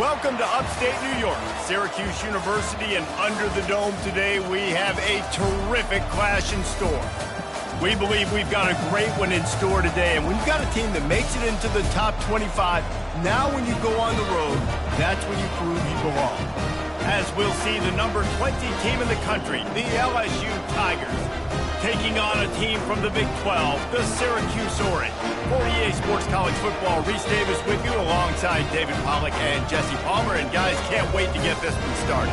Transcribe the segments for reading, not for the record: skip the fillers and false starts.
Welcome to upstate New York, Syracuse University, and under the dome today we have a terrific clash in store. We believe we've got a great one in store today, and when you've got a team that makes it into the top 25, now when you go on the road, that's when you prove you belong. As we'll see, the number 20 team in the country, the LSU Tigers, taking on a team from the Big 12, the Syracuse Orange. For EA Sports College Football, Reese Davis with you alongside David Pollack and Jesse Palmer. And guys, can't wait to get this one started.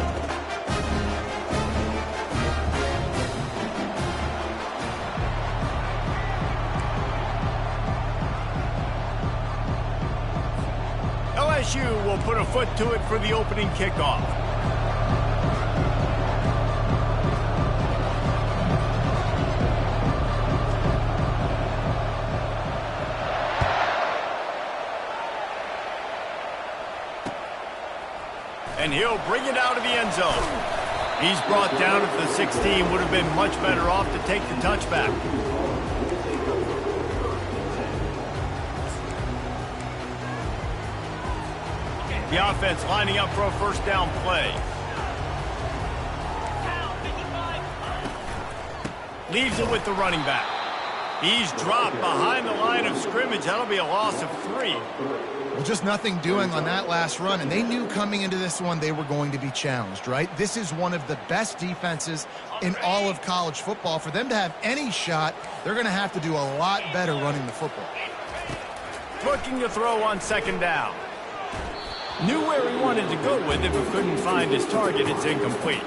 LSU will put a foot to it for the opening kickoff. And he'll bring it out of the end zone. He's brought down at the 16. Would have been much better off to take the touchback. The offense lining up for a first down play. Leaves it with the running back. He's dropped behind the line of scrimmage. That'll be a loss of 3. Well, just nothing doing on that last run, and they knew coming into this one they were going to be challenged, right? This is one of the best defenses in all of college football. For them to have any shot, they're going to have to do a lot better running the football. Looking to throw on second down. Knew where he wanted to go with it, but couldn't find his target. It's incomplete.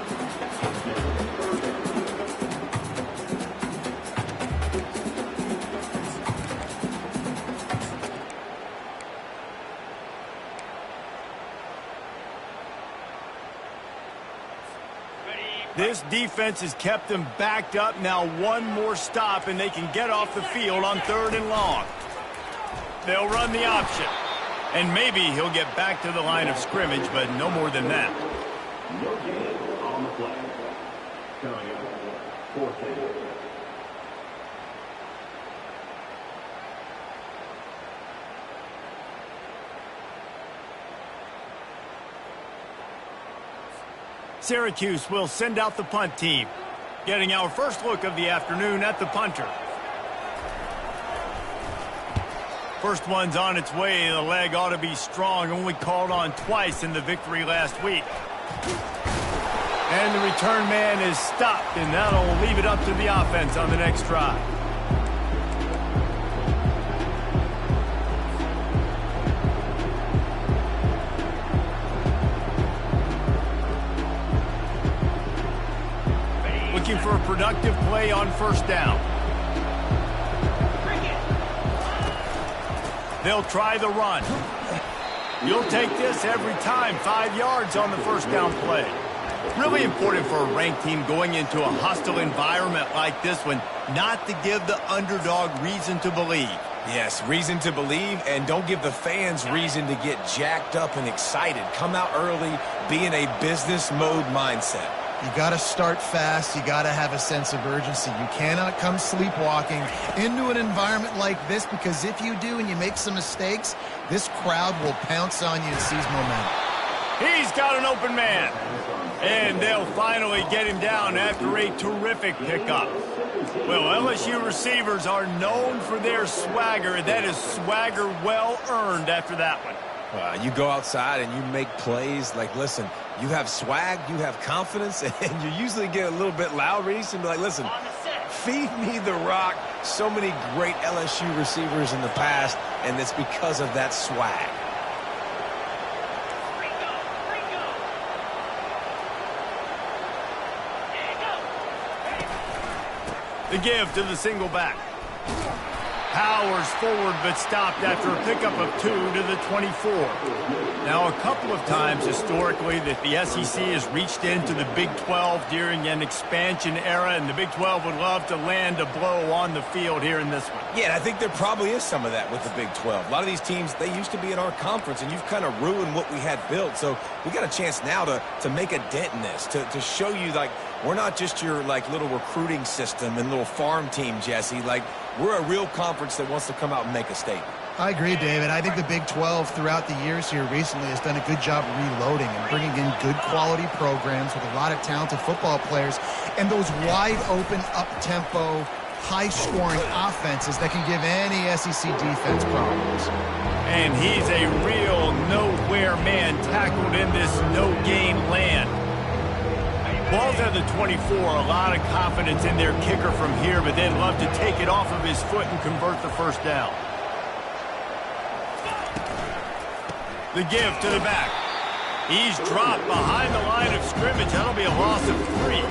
This defense has kept them backed up. Now one more stop, and they can get off the field on 3rd and long. They'll run the option. And maybe he'll get back to the line of scrimmage, but no more than that. On the play. Coming up, 4th down. Syracuse will send out the punt team. Getting our first look of the afternoon at the punter. First one's on its way. The leg ought to be strong. Only called on twice in the victory last week. And the return man is stopped, and that'll leave it up to the offense on the next drive. Looking for a productive play on first down. They'll try the run. You'll take this every time. 5 yards on the first down play. Really important for a ranked team going into a hostile environment like this one, not to give the underdog reason to believe. Yes, reason to believe, and don't give the fans reason to get jacked up and excited. Come out early, be in a business mode mindset. You got to start fast. You got to have a sense of urgency. You cannot come sleepwalking into an environment like this, because if you do and you make some mistakes, this crowd will pounce on you and seize momentum. He's got an open man. And they'll finally get him down after a terrific pickup. Well, LSU receivers are known for their swagger. That is swagger well earned after that one. You go outside and you make plays. Like, listen, you have swag, you have confidence, and you usually get a little bit loud, Reese, and be like, listen, feed me the rock. So many great LSU receivers in the past, and it's because of that swag. The give to the single back. Powers forward, but stopped after a pickup of 2 to the 24. Now, a couple of times historically that the SEC has reached into the Big 12 during an expansion era, and the Big 12 would love to land a blow on the field here in this one. Yeah, and I think there probably is some of that with the Big 12. A lot of these teams, they used to be in our conference, and you've kind of ruined what we had built. So we got a chance now to make a dent in this, to show you, like, we're not just your, like, little recruiting system and little farm team, Jesse. Like, we're a real conference that wants to come out and make a statement. I agree, David. I think the Big 12 throughout the years here recently has done a good job reloading and bringing in good quality programs with a lot of talented football players and those wide open, up-tempo, high-scoring offenses that can give any SEC defense problems. And he's a real nowhere man tackled in this no-gain land. Ball's at the 24, a lot of confidence in their kicker from here, but they'd love to take it off of his foot and convert the first down. The give to the back. He's dropped behind the line of scrimmage. That'll be a loss of 3.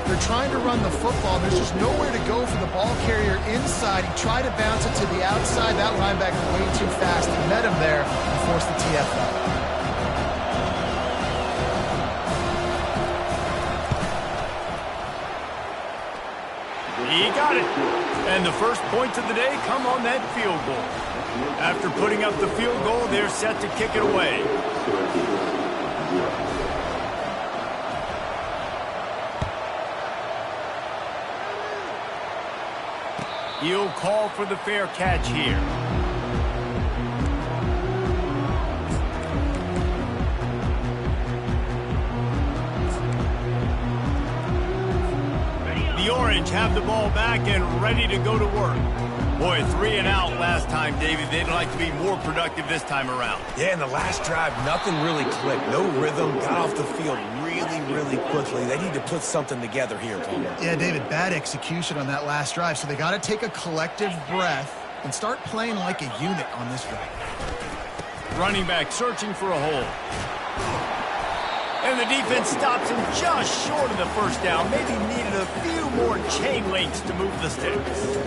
They're trying to run the football. There's just nowhere to go for the ball carrier inside. He tried to bounce it to the outside. That linebacker way too fast. He met him there and forced the TFL. He got it. And the first points of the day come on that field goal. After putting up the field goal, they're set to kick it away. He'll call for the fair catch here. The Orange have the ball back and ready to go to work. Boy, 3 and out last time, David. They'd like to be more productive this time around. Yeah, in the last drive, nothing really clicked. No rhythm, got off the field really quickly. They need to put something together here, Palmer. Yeah, David, bad execution on that last drive, so they got to take a collective breath and start playing like a unit on this drive. Running back searching for a hole. And the defense stops him just short of the first down. Maybe needed a few more chain links to move the sticks.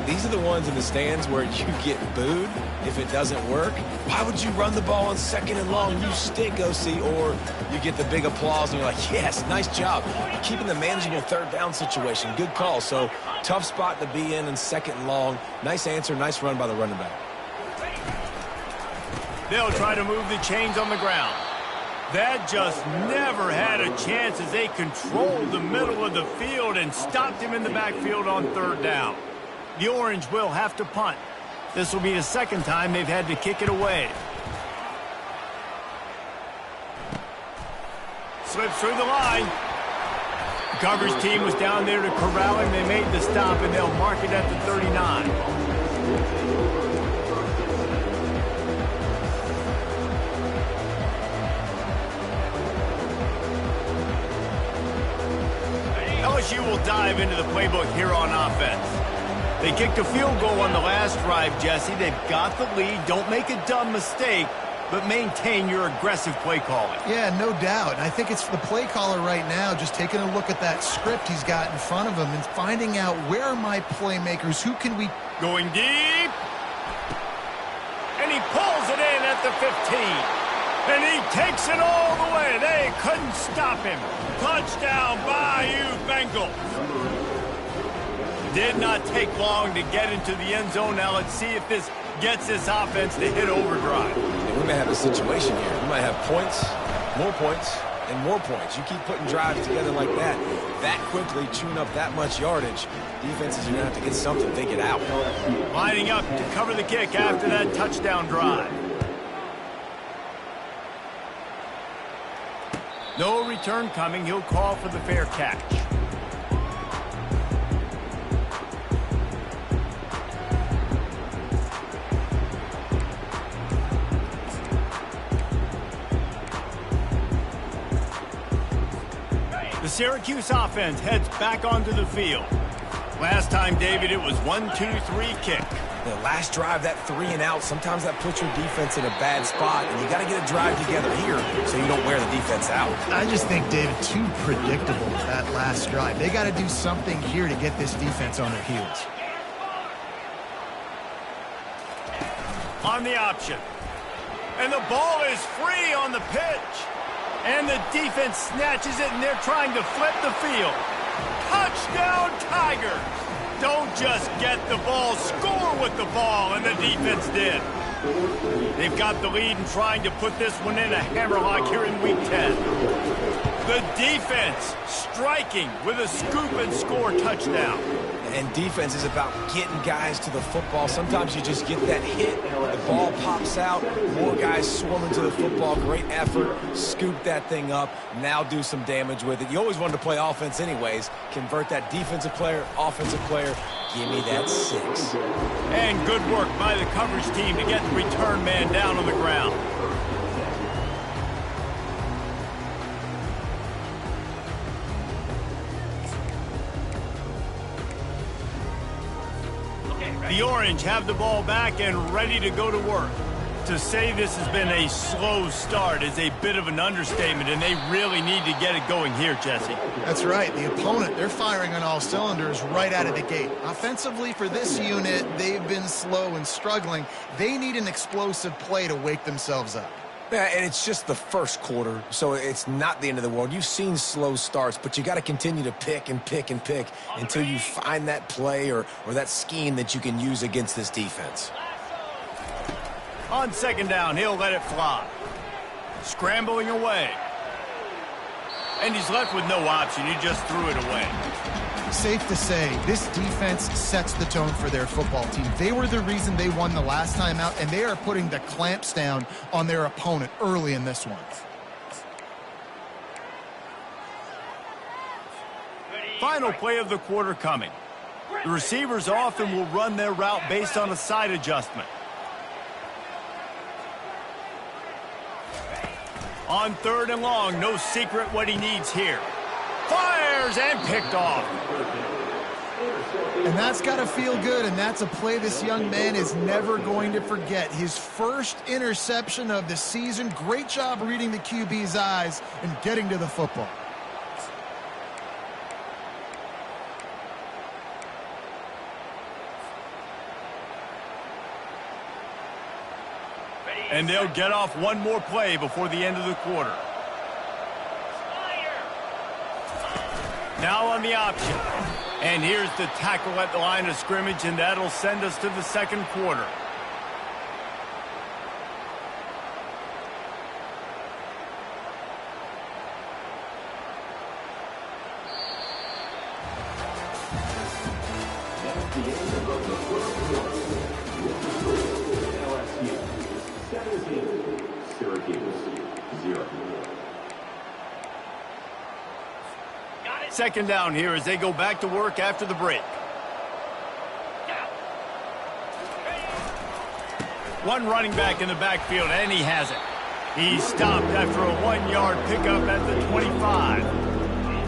These are the ones in the stands where you get booed if it doesn't work. Why would you run the ball on 2nd and long? You stink, OC. Or you get the big applause and you're like, yes, nice job. Keeping the manageable 3rd down situation. Good call. So tough spot to be in 2nd and long. Nice answer, nice run by the running back. They'll try to move the chains on the ground. That just never had a chance as they controlled the middle of the field and stopped him in the backfield on 3rd down. The Orange will have to punt. This will be the 2nd time they've had to kick it away. Slips through the line. The coverage team was down there to corral him. They made the stop, and they'll mark it at the 39. LSU will dive into the playbook here on offense. They kicked a field goal on the last drive, Jesse. They've got the lead. Don't make a dumb mistake, but maintain your aggressive play calling. Yeah, no doubt. And I think it's the play caller right now just taking a look at that script he's got in front of him and finding out where are my playmakers, who can we... Going deep. And he pulls it in at the 15. And he takes it all the way. They couldn't stop him. Touchdown, Bayou Bengals. Did not take long to get into the end zone. Now let's see if this gets this offense to hit overdrive. And we may have a situation here. We might have points, and more points. You keep putting drives together like that quickly, chewing up that much yardage, defenses are going to have to get something figured out. Lining up to cover the kick after that touchdown drive. No return coming. He'll call for the fair catch. The Syracuse offense heads back onto the field. Last time, David, it was 1-2-3 kick. The last drive, that 3 and out, sometimes that puts your defense in a bad spot, and you got to get a drive together here so you don't wear the defense out. I just think, David, too predictable that last drive. They got to do something here to get this defense on their heels. On the option. And the ball is free on the pitch. And the defense snatches it, and they're trying to flip the field. Touchdown, Tigers! Don't just get the ball, score with the ball, and the defense did. They've got the lead and trying to put this one in a hammerlock here in Week 10. The defense striking with a scoop and score touchdown. And defense is about getting guys to the football. Sometimes you just get that hit, the ball pops out, more guys swarming to the football. Great effort, scoop that thing up, now do some damage with it. You always wanted to play offense anyways. Convert that defensive player, offensive player. Give me that 6. And good work by the coverage team to get the return man down on the ground. The Orange have the ball back and ready to go to work. To say this has been a slow start is a bit of an understatement, and they really need to get it going here, Jesse. That's right. The opponent, they're firing on all cylinders right out of the gate. Offensively for this unit, they've been slow and struggling. They need an explosive play to wake themselves up. Yeah, and it's just the first quarter, so it's not the end of the world. You've seen slow starts, but you got to continue to pick and pick and pick until you find that play or that scheme that you can use against this defense. On second down, he'll let it fly. Scrambling away. And he's left with no option. He just threw it away. Safe to say, this defense sets the tone for their football team. They were the reason they won the last time out, and they are putting the clamps down on their opponent early in this one. Final play of the quarter coming. The receivers often will run their route based on a side adjustment. On third and long, no secret what he needs here. Fires and picked off. And that's got to feel good, and that's a play this young man is never going to forget. His first interception of the season. Great job reading the QB's eyes and getting to the football. And they'll get off one more play before the end of the quarter. Now on the option. And here's the tackle at the line of scrimmage, and that'll send us to the second quarter. That's the end of the first quarter. LSU 17, Syracuse 0. Second down here as they go back to work after the break. One running back in the backfield, and he has it. He's stopped after a 1-yard pickup at the 25.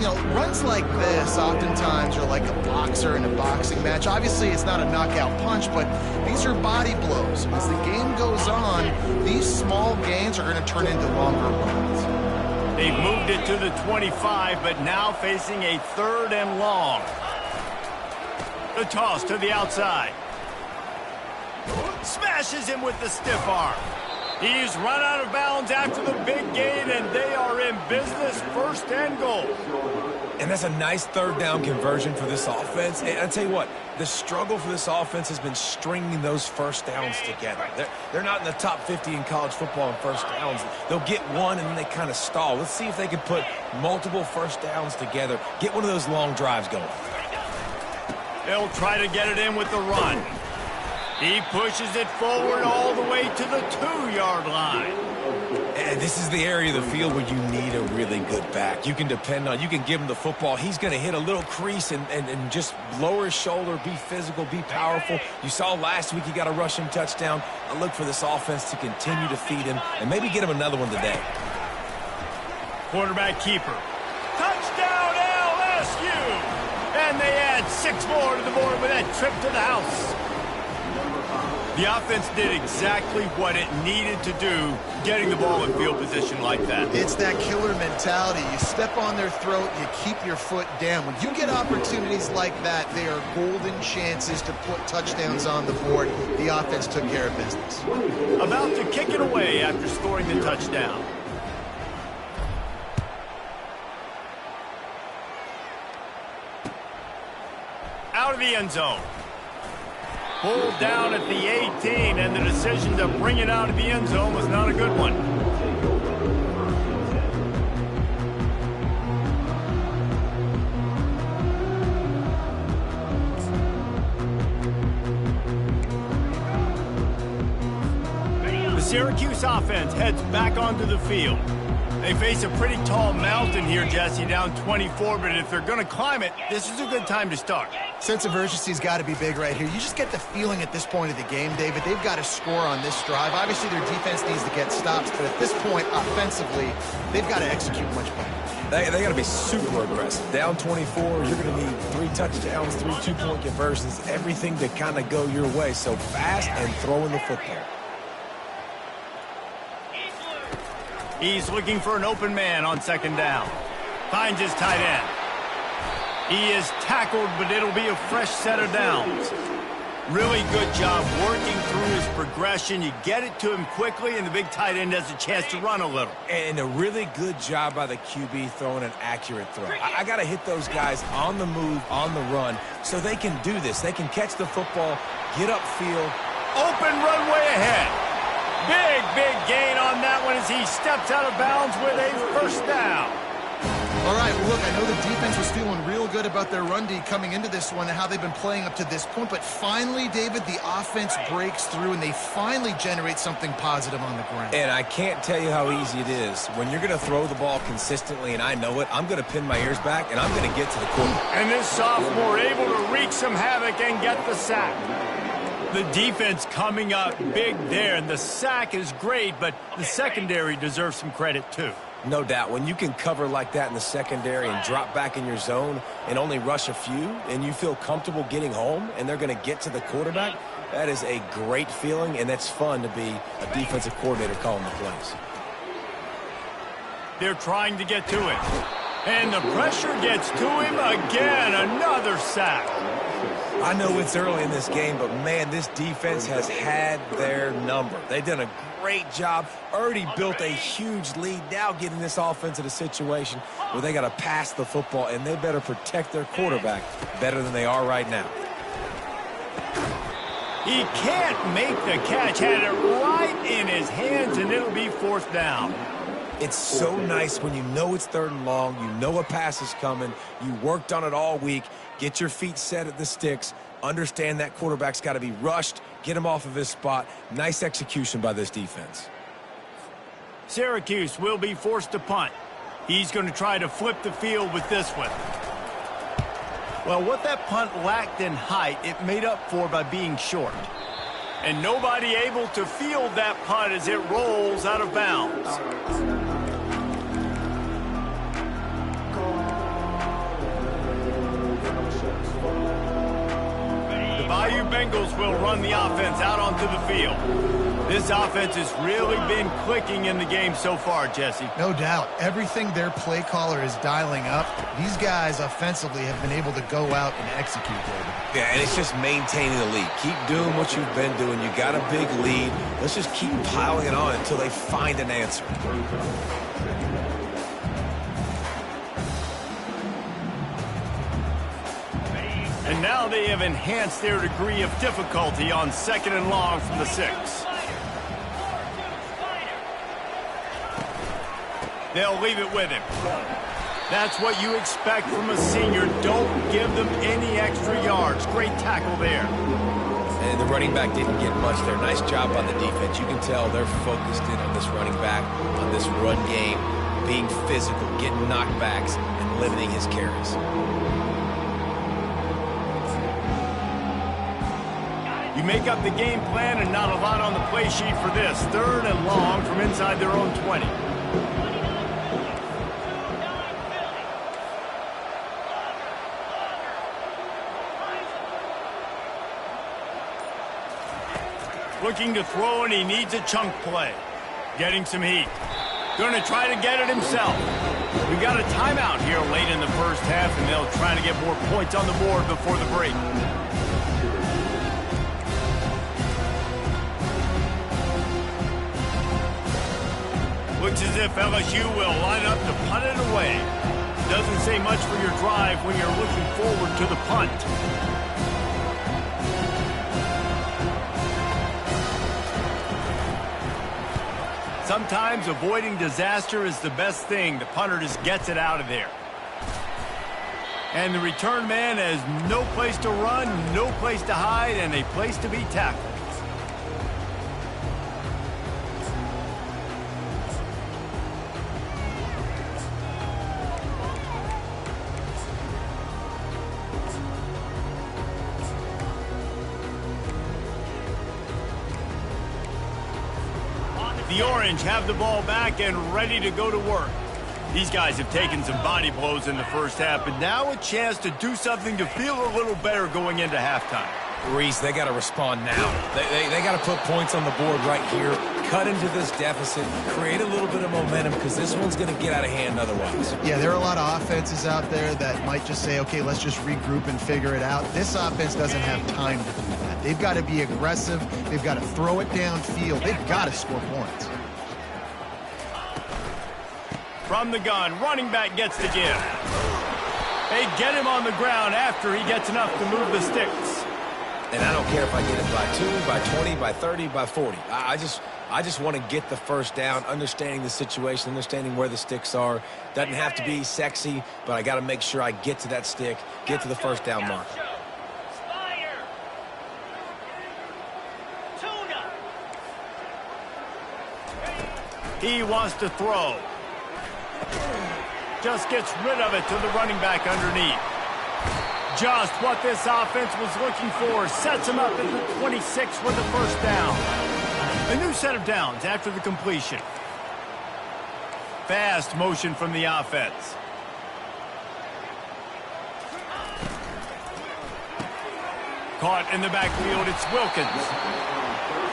You know, runs like this oftentimes are like a boxer in a boxing match. Obviously, it's not a knockout punch, but these are body blows. As the game goes on, these small gains are going to turn into longer runs. They've moved it to the 25, but now facing a third and long. The toss to the outside. Smashes him with the stiff arm. He's run out of bounds after the big gain, and they are in business, first and goal. And that's a nice third down conversion for this offense. And I tell you what, the struggle for this offense has been stringing those first downs together. They're not in the top 50 in college football in first downs. They'll get one, and then they kind of stall. Let's see if they can put multiple first downs together, get one of those long drives going. They'll try to get it in with the run. He pushes it forward all the way to the 2-yard line. And this is the area of the field where you need a really good back. You can depend on, you can give him the football. He's going to hit a little crease and just lower his shoulder, be physical, be powerful. You saw last week he got a rushing touchdown. I look for this offense to continue to feed him and maybe get him another one today. Quarterback keeper. Touchdown LSU! And they add 6 more to the board with that trip to the house. The offense did exactly what it needed to do, getting the ball in field position like that. It's that killer mentality. You step on their throat, you keep your foot down. When you get opportunities like that, they are golden chances to put touchdowns on the board. The offense took care of business. About to kick it away after scoring the touchdown. Out of the end zone. Pulled down at the 18, and the decision to bring it out of the end zone was not a good one. Syracuse offense heads back onto the field. They face a pretty tall mountain here, Jesse, down 24, but if they're going to climb it, this is a good time to start. Sense of urgency's got to be big right here. You just get the feeling at this point of the game, David, they've got to score on this drive. Obviously, their defense needs to get stops, but at this point, offensively, they've got to execute much better. They got to be super aggressive. Down 24, you're going to need 3 touchdowns, 3 two-point conversions, everything to kind of go your way. So fast and throwing the football. He's looking for an open man on second down. Finds his tight end. He is tackled, but it'll be a fresh set of downs. Really good job working through his progression. You get it to him quickly, and the big tight end has a chance to run a little. And a really good job by the QB throwing an accurate throw. I got to hit those guys on the move, on the run, so they can do this. They can catch the football, get upfield. Open runway ahead. Big gain on that one as he steps out of bounds with a first down. All right, well, look, I know the defense was feeling real good about their run D coming into this one and how they've been playing up to this point, but finally, David, the offense breaks through and they finally generate something positive on the ground. And I can't tell you how easy it is. When you're going to throw the ball consistently, and I know it, I'm going to pin my ears back, and I'm going to get to the quarterback. And this sophomore able to wreak some havoc and get the sack. The defense coming up big there, and the sack is great, but the secondary deserves some credit too. No doubt. When you can cover like that in the secondary and drop back in your zone and only rush a few, and you feel comfortable getting home, and they're going to get to the quarterback, that is a great feeling, and that's fun to be a defensive coordinator calling the plays. They're trying to get to it. And the pressure gets to him again. Another sack. I know it's early in this game, but, man, this defense has had their number. They've done a great job, already built a huge lead, now getting this offense in a situation where they got to pass the football, and they better protect their quarterback better than they are right now. He can't make the catch. Had it right in his hands, and it'll be fourth down. It's so nice when you know it's third and long, you know a pass is coming, you worked on it all week, get your feet set at the sticks, understand that quarterback's got to be rushed, get him off of his spot. Nice execution by this defense. Syracuse will be forced to punt. He's going to try to flip the field with this one. Well, what that punt lacked in height, it made up for by being short. And nobody able to field that punt as it rolls out of bounds. The Bayou Bengals will run the offense out onto the field. This offense has really been clicking in the game so far, Jesse. No doubt. Everything their play caller is dialing up, these guys offensively have been able to go out and execute, David. Yeah, and it's just maintaining the lead. Keep doing what you've been doing. You got a big lead. Let's just keep piling it on until they find an answer. And now they have enhanced their degree of difficulty on second and long from the 6. They'll leave it with him. That's what you expect from a senior. Don't give them any extra yards. Great tackle there. And the running back didn't get much there. Nice job on the defense. You can tell they're focused in on this running back, on this run game, being physical, getting knockbacks, and limiting his carries. You make up the game plan and not a lot on the play sheet for this. Third and long from inside their own 20. Looking to throw, and he needs a chunk play. Getting some heat. Going to try to get it himself. We got a timeout here late in the first half, and they'll try to get more points on the board before the break. Looks as if LSU will line up to punt it away. Doesn't say much for your drive when you're looking forward to the punt. Sometimes avoiding disaster is the best thing. The punter just gets it out of there. And the return man has no place to run, no place to hide, and a place to be tackled. The Orange have the ball back and ready to go to work. These guys have taken some body blows in the first half, but now a chance to do something to feel a little better going into halftime. Reese, they got to respond now. They got to put points on the board right here, cut into this deficit, create a little bit of momentum, because this one's going to get out of hand otherwise. Yeah, there are a lot of offenses out there that might just say, okay, let's just regroup and figure it out. This offense doesn't have time to do that. They've got to be aggressive. They've got to throw it downfield. They've got to score points. From the gun, running back gets the give. They get him on the ground after he gets enough to move the sticks. And I don't care if I get it by 2, by 20, by 30, by 40. I just want to get the first down, understanding the situation, understanding where the sticks are. Doesn't have to be sexy, but I got to make sure I get to that stick, get to the first down mark. He wants to throw. Just gets rid of it to the running back underneath. Just what this offense was looking for. Sets him up at the 26 with the first down. A new set of downs after the completion. Fast motion from the offense. Caught in the backfield, it's Wilkins.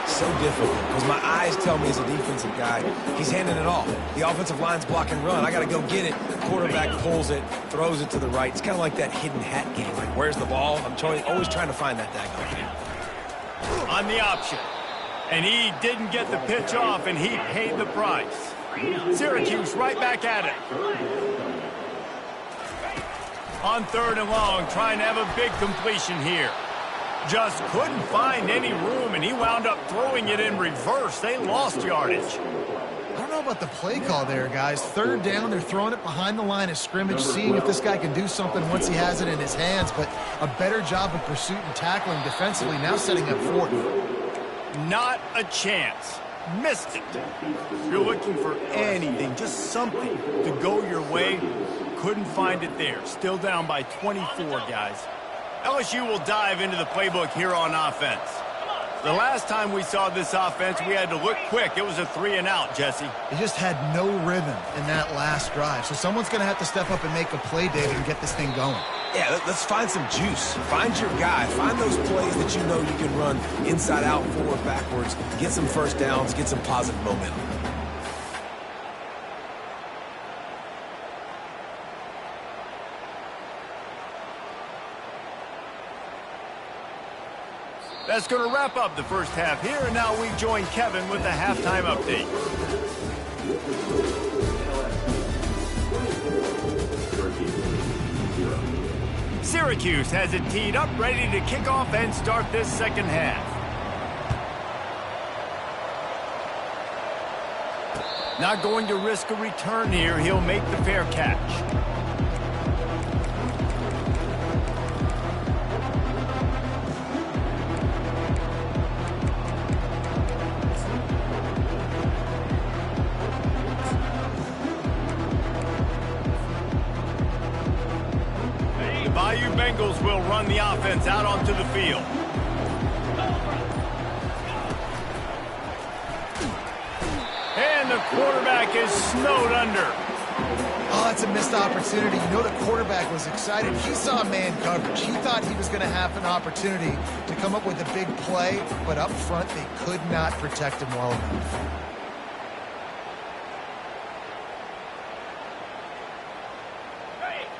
So difficult, because my eyes tell me as a defensive guy, he's handing it off. The offensive line's block and run. I got to go get it. Quarterback pulls it, throws it to the right. It's kind of like that hidden hat game. Like, where's the ball? I'm always trying to find that daggone. On the option. And he didn't get the pitch off, and he paid the price. Syracuse right back at it. On 3rd and long, trying to have a big completion here. Just couldn't find any room, and he wound up throwing it in reverse. They lost yardage. I don't know about the play call there, guys. 3rd down, they're throwing it behind the line of scrimmage, seeing if this guy can do something once he has it in his hands, but a better job of pursuit and tackling defensively, now setting up 4th. Not a chance. Missed it. You're looking for anything, just something to go your way. Couldn't find it there. Still down by 24, guys. LSU will dive into the playbook here on offense. The last time we saw this offense, we had to look quick. It was a 3-and-out, Jesse. They just had no rhythm in that last drive. So someone's going to have to step up and make a play, David, and get this thing going. Yeah, let's find some juice. Find your guy. Find those plays that you know you can run inside out, forward, backwards. Get some first downs. Get some positive momentum. That's going to wrap up the first half here, and now we join Kevin with the halftime update. Syracuse has it teed up, ready to kick off and start this second half. Not going to risk a return here. He'll make the fair catch. Bengals will run the offense out onto the field. And the quarterback is snowed under. Oh, that's a missed opportunity. You know the quarterback was excited. He saw man coverage. He thought he was going to have an opportunity to come up with a big play, but up front they could not protect him well enough.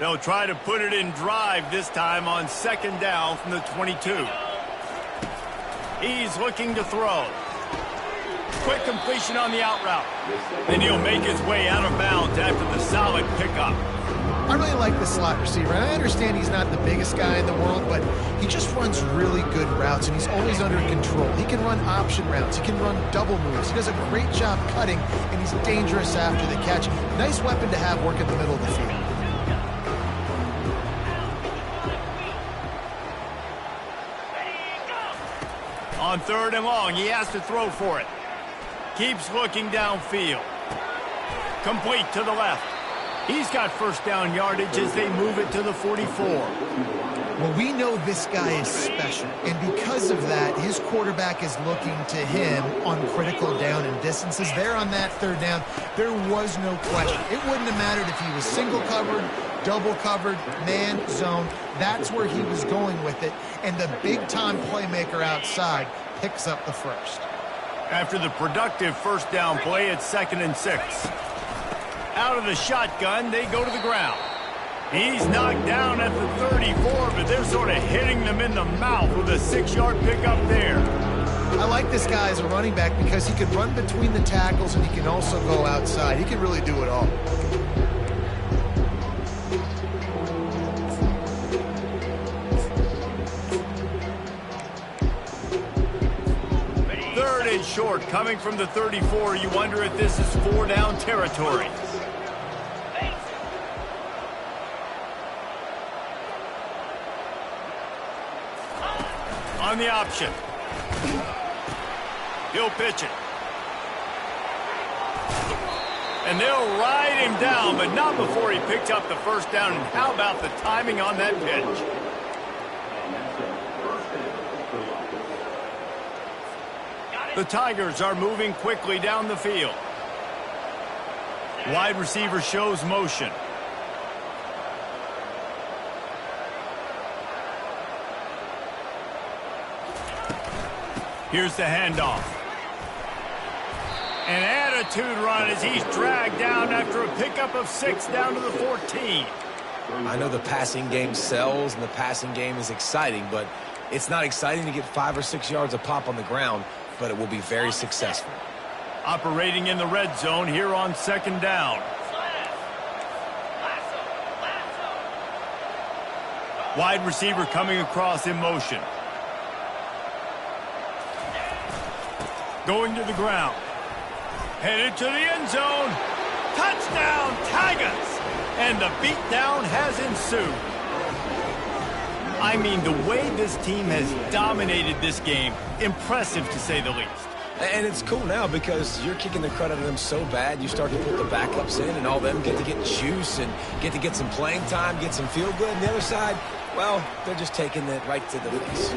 They'll try to put it in drive this time on 2nd down from the 22. He's looking to throw. Quick completion on the out route. Then he'll make his way out of bounds after the solid pickup. I really like the slot receiver, and I understand he's not the biggest guy in the world, but he just runs really good routes, and he's always under control. He can run option routes. He can run double moves. He does a great job cutting, and he's dangerous after the catch. Nice weapon to have work in the middle of the field. On 3rd and long, he has to throw for it. Keeps looking downfield. Complete to the left. He's got first down yardage as they move it to the 44. Well, we know this guy is special, and because of that, his quarterback is looking to him on critical down and distances. There on that third down, there was no question. It wouldn't have mattered if he was single covered, double covered, man, zone. That's where he was going with it, and the big-time playmaker outside picks up the first. After the productive first down play, it's 2nd and 6. Out of the shotgun, they go to the ground. He's knocked down at the 34, but they're sort of hitting them in the mouth with a 6-yard pickup there. I like this guy as a running back because he can run between the tackles and he can also go outside. He can really do it all. Third and short, coming from the 34. You wonder if this is 4-down territory. On the option. He'll pitch it. And they'll ride him down, but not before he picks up the first down. And how about the timing on that pitch? The Tigers are moving quickly down the field. Wide receiver shows motion. Here's the handoff. An attitude run as he's dragged down after a pickup of 6 down to the 14. I know the passing game sells and the passing game is exciting, but it's not exciting to get 5 or 6 yards a pop on the ground, but it will be very successful. Operating in the red zone here on 2nd down. Wide receiver coming across in motion. Going to the ground. Headed to the end zone. Touchdown, Tigers! And the beatdown has ensued. I mean, the way this team has dominated this game, impressive to say the least. And it's cool now because you're kicking the crud out of them so bad, you start to put the backups in and all them get to get juice and get to get some playing time, get some feel good. And the other side, well, they're just taking it right to the face.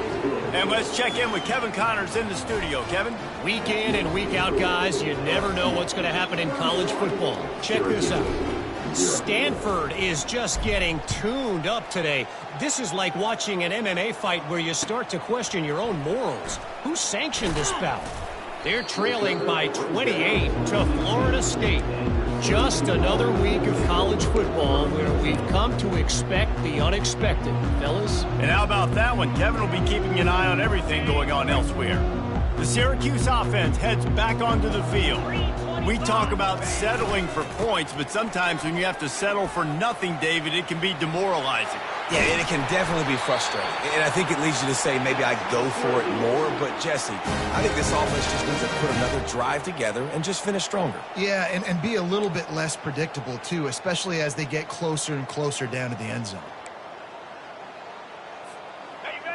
And let's check in with Kevin Connors in the studio. Kevin? Week in and week out, guys, you never know what's going to happen in college football. Check this out. Stanford is just getting tuned up today. This is like watching an MMA fight where you start to question your own morals. Who sanctioned this bout? They're trailing by 28 to Florida State. Just another week of college football where we've come to expect the unexpected, fellas. And how about that one? Kevin will be keeping an eye on everything going on elsewhere. The Syracuse offense heads back onto the field. We talk about settling for points, but sometimes when you have to settle for nothing, David, it can be demoralizing. Yeah, and it can definitely be frustrating. And I think it leads you to say maybe I go for it more. But, Jesse, I think this offense just needs to put another drive together and just finish stronger. Yeah, and be a little bit less predictable, too, especially as they get closer and closer down to the end zone.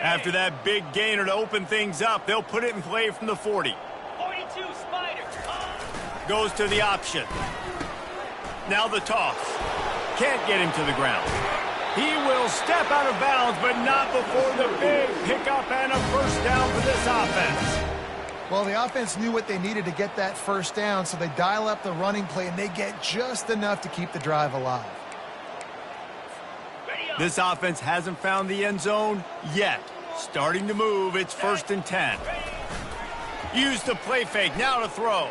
After that big gainer to open things up, they'll put it in play from the 40. 42 Spider. Goes to the option. Now the toss. Can't get him to the ground. He will step out of bounds, but not before the big pickup and a first down for this offense. Well, the offense knew what they needed to get that first down, so they dial up the running play, and they get just enough to keep the drive alive. This offense hasn't found the end zone yet. Starting to move, it's 1st and 10. Use the play fake, now to throw.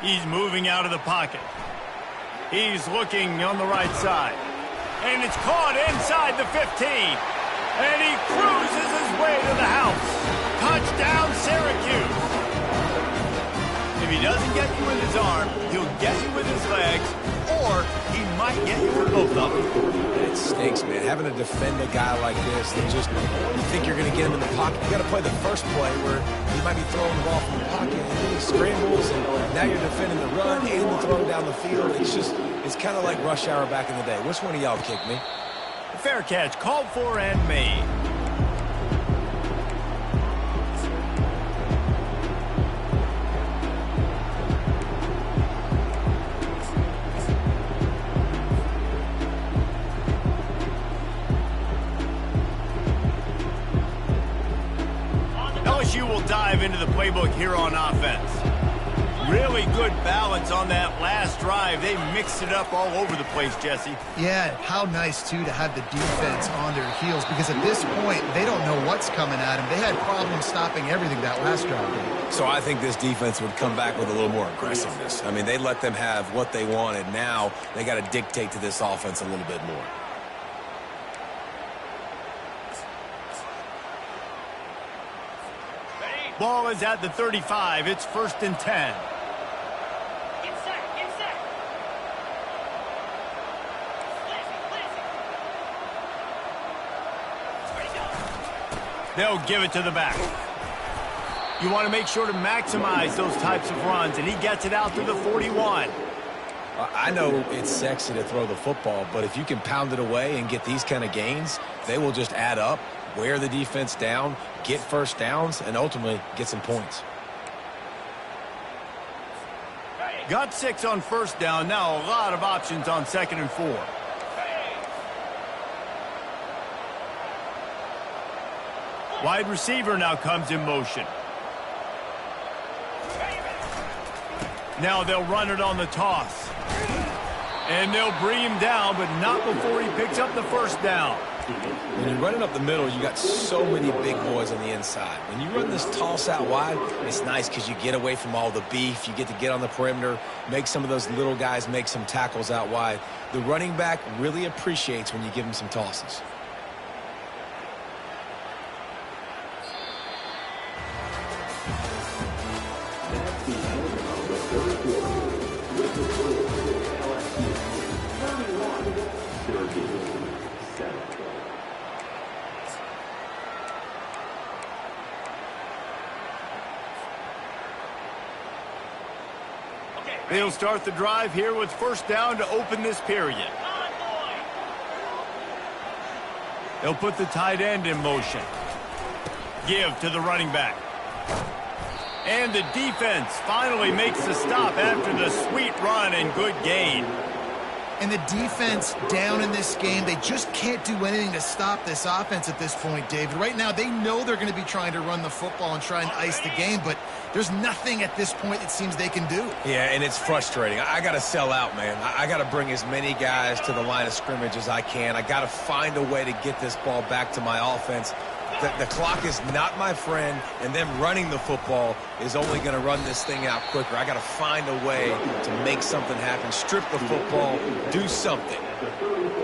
He's moving out of the pocket. He's looking on the right side. And it's caught inside the 15. And he cruises his way to the house. Touchdown, Syracuse. If he doesn't get you with his arm, he'll get you with his legs, or he might get you with both of them. It stinks, man. Having to defend a guy like this that just, you think you're going to get him in the pocket. You got to play the first play where he might be throwing the ball from the pocket and he scrambles, and now you're defending the run and the throw down the field. It's kind of like rush hour back in the day. Which one of y'all kicked me? Fair catch, called for and made. into the playbook here on offense. Really good balance on that last drive. They mixed it up all over the place, Jesse. Yeah, how nice, too, to have the defense on their heels, because at this point, they don't know what's coming at them. They had problems stopping everything that last drive. So I think this defense would come back with a little more aggressiveness. I mean, they let them have what they wanted. Now they got to dictate to this offense a little bit more. Ball is at the 35. It's 1st and 10. They'll give it to the back. You want to make sure to maximize those types of runs, and he gets it out to the 41. I know it's sexy to throw the football, but if you can pound it away and get these kind of gains, they will just add up, wear the defense down, get first downs, and ultimately get some points. Got 6 on 1st down. Now a lot of options on 2nd and 4. Wide receiver now comes in motion. Now they'll run it on the toss. And they'll bring him down, but not before he picks up the 1st down. When you're running up the middle, you got so many big boys on the inside. When you run this toss out wide, it's nice because you get away from all the beef. You get to get on the perimeter, make some of those little guys make some tackles out wide. The running back really appreciates when you give him some tosses. They'll start the drive here with 1st down to open this period. They'll put the tight end in motion. Give to the running back. And the defense finally makes the stop after the sweet run and good gain. And the defense down in this game, they just can't do anything to stop this offense at this point, David. Right now, they know they're going to be trying to run the football and try and ice the game, but there's nothing at this point it seems they can do. Yeah, and it's frustrating. I got to sell out, man. I got to bring as many guys to the line of scrimmage as I can. I got to find a way to get this ball back to my offense. The clock is not my friend, and them running the football is only going to run this thing out quicker. I got to find a way to make something happen, strip the football, do something.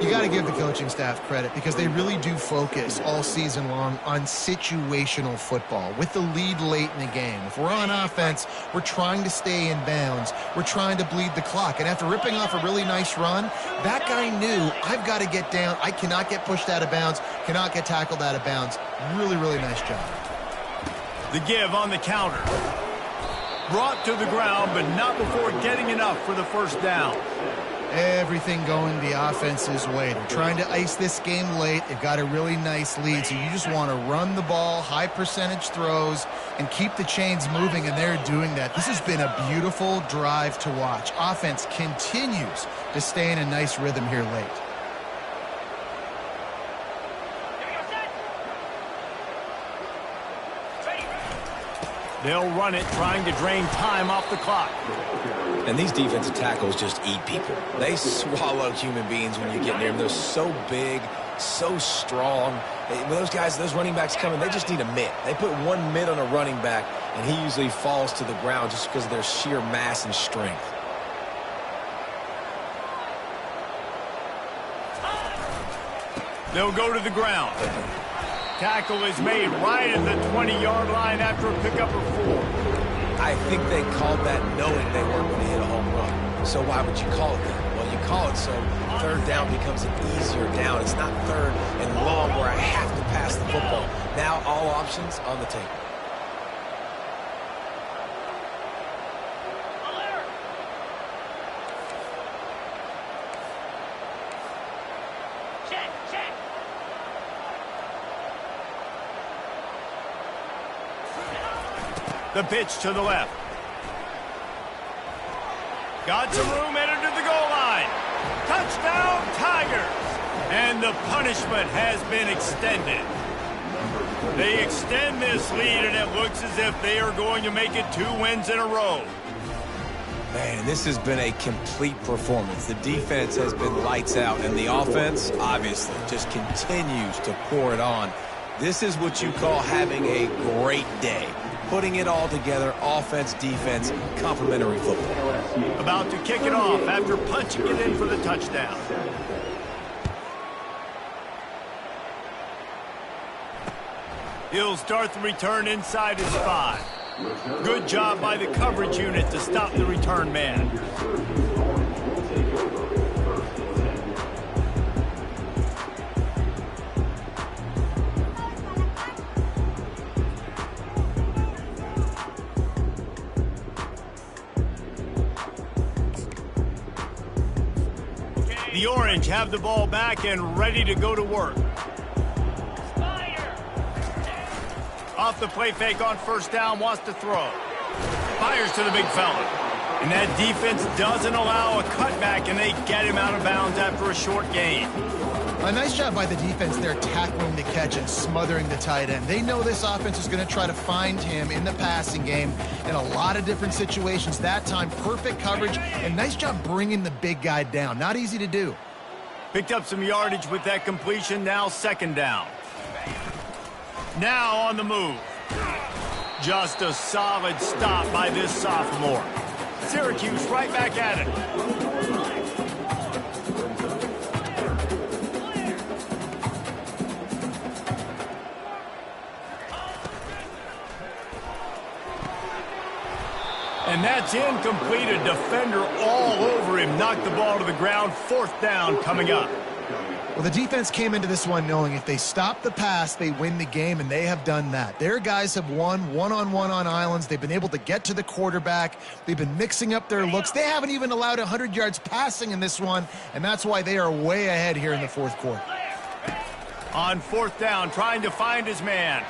You got to give the coaching staff credit because they really do focus all season long on situational football with the lead late in the game. If we're on offense, we're trying to stay in bounds. We're trying to bleed the clock. And after ripping off a really nice run, that guy knew, I've got to get down. I cannot get pushed out of bounds, cannot get tackled out of bounds. Really, really nice job. The give on the counter. Brought to the ground, but not before getting enough for the 1st down. Everything going the offense's way. They're trying to ice this game late. They've got a really nice lead, so you just want to run the ball, high percentage throws, and keep the chains moving, and they're doing that. This has been a beautiful drive to watch. Offense continues to stay in a nice rhythm here late. They'll run it, trying to drain time off the clock. And these defensive tackles just eat people. They swallow human beings when you get near them. They're so big, so strong. When those guys, those running backs come in, they just need a mitt. They put one mitt on a running back, and he usually falls to the ground just because of their sheer mass and strength. They'll go to the ground. Tackle is made right at the 20-yard line after a pickup of 4. I think they called that knowing they weren't going to hit a home run. So why would you call it that? Well, you call it so 3rd down becomes an easier down. It's not 3rd and long where I have to pass the football. Now all options on the table. The pitch to the left. Got some room, entered to the goal line. Touchdown, Tigers! And the punishment has been extended. They extend this lead, and it looks as if they are going to make it 2 wins in a row. Man, this has been a complete performance. The defense has been lights out, and the offense, obviously, just continues to pour it on. This is what you call having a great day. Putting it all together, offense, defense, complementary football. About to kick it off after punching it in for the touchdown. He'll start the return inside his 5. Good job by the coverage unit to stop the return man. The Orange have the ball back and ready to go to work. Off the play fake on first down, wants to throw. Fires to the big fella. And that defense doesn't allow a cutback, and they get him out of bounds after a short gain. A nice job by the defense there, tackling the catch and smothering the tight end. They know this offense is going to try to find him in the passing game in a lot of different situations. That time, perfect coverage, and nice job bringing the big guy down. Not easy to do. Picked up some yardage with that completion, now second down. Now on the move. Just a solid stop by this sophomore. Syracuse right back at it. And that's incomplete. A defender all over him. Knocked the ball to the ground. Fourth down coming up. Well, the defense came into this one knowing if they stop the pass, they win the game, and they have done that. Their guys have won one-on-one on islands. They've been able to get to the quarterback. They've been mixing up their looks. They haven't even allowed 100 yards passing in this one, and that's why they are way ahead here in the fourth quarter. On fourth down, trying to find his man.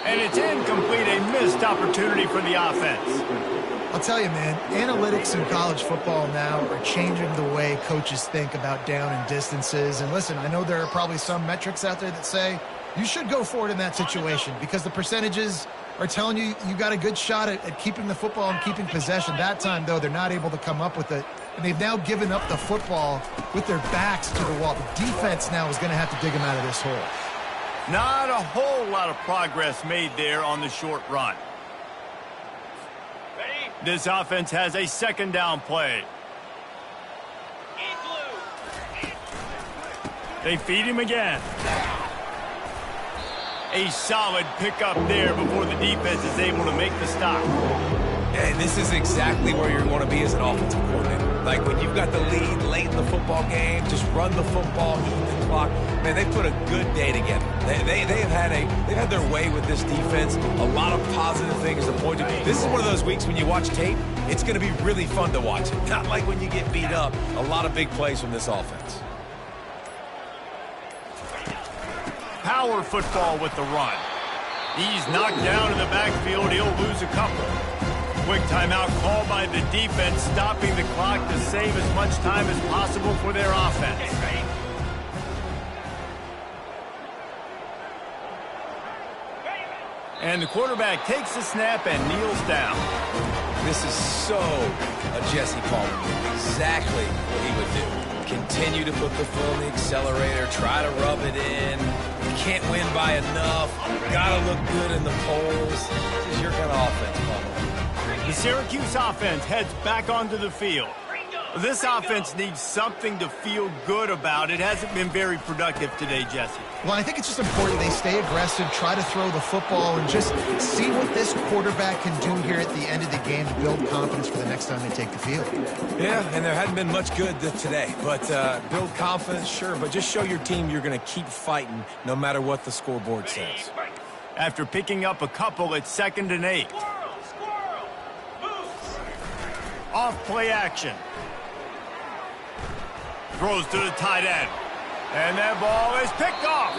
And it's incomplete, a missed opportunity for the offense. I'll tell you, man, analytics in college football now are changing the way coaches think about down and distances. And listen, I know there are probably some metrics out there that say you should go for it in that situation because the percentages are telling you you got a good shot at keeping the football and keeping possession. That time, though, they're not able to come up with it. And they've now given up the football with their backs to the wall. The defense now is going to have to dig them out of this hole. Not a whole lot of progress made there on the short run. This offense has a second down play. They feed him again. A solid pickup there before the defense is able to make the stop. And this is exactly where you want to be as an offensive coordinator. Like when you've got the lead late in the football game, just run the football, eat the clock. Man, they put a good day together. They've had their way with this defense. A lot of positive things to point to. This is one of those weeks when you watch tape, it's going to be really fun to watch it. Not like when you get beat up. A lot of big plays from this offense. Power football with the run. He's knocked down in the backfield. He'll lose a couple. Quick timeout called by the defense, stopping the clock to save as much time as possible for their offense. And the quarterback takes the snap and kneels down. This is so a Jesse Palmer move. Exactly what he would do. Continue to put the foot on the accelerator, try to rub it in. You can't win by enough. Gotta look good in the polls. This is your kind of offense, Palmer. The Syracuse offense heads back onto the field. This offense needs something to feel good about. It hasn't been very productive today, Jesse. Well, I think it's just important they stay aggressive, try to throw the football, and just see what this quarterback can do here at the end of the game to build confidence for the next time they take the field. Yeah, and there hadn't been much good today. But build confidence, sure, but just show your team you're going to keep fighting no matter what the scoreboard says. After picking up a couple, it's 2nd and 8. Off play action. Throws to the tight end. And that ball is picked off.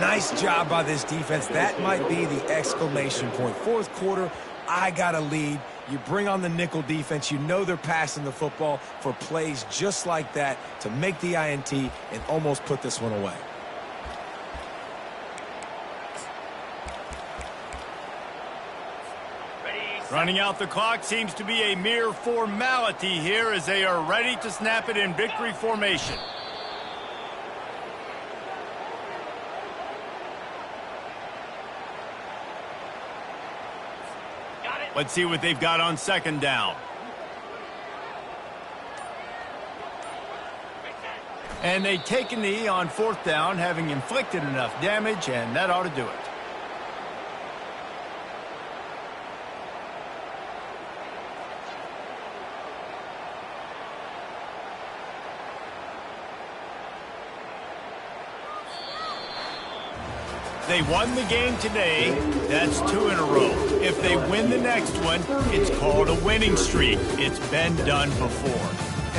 Nice job by this defense. That might be the exclamation point. Fourth quarter, I got a lead. You bring on the nickel defense. You know they're passing the football for plays just like that to make the INT and almost put this one away. Running out the clock seems to be a mere formality here as they are ready to snap it in victory formation. Let's see what they've got on second down. And they take a knee on fourth down, having inflicted enough damage, and that ought to do it. They won the game today. That's 2 in a row. If they win the next one, it's called a winning streak. It's been done before.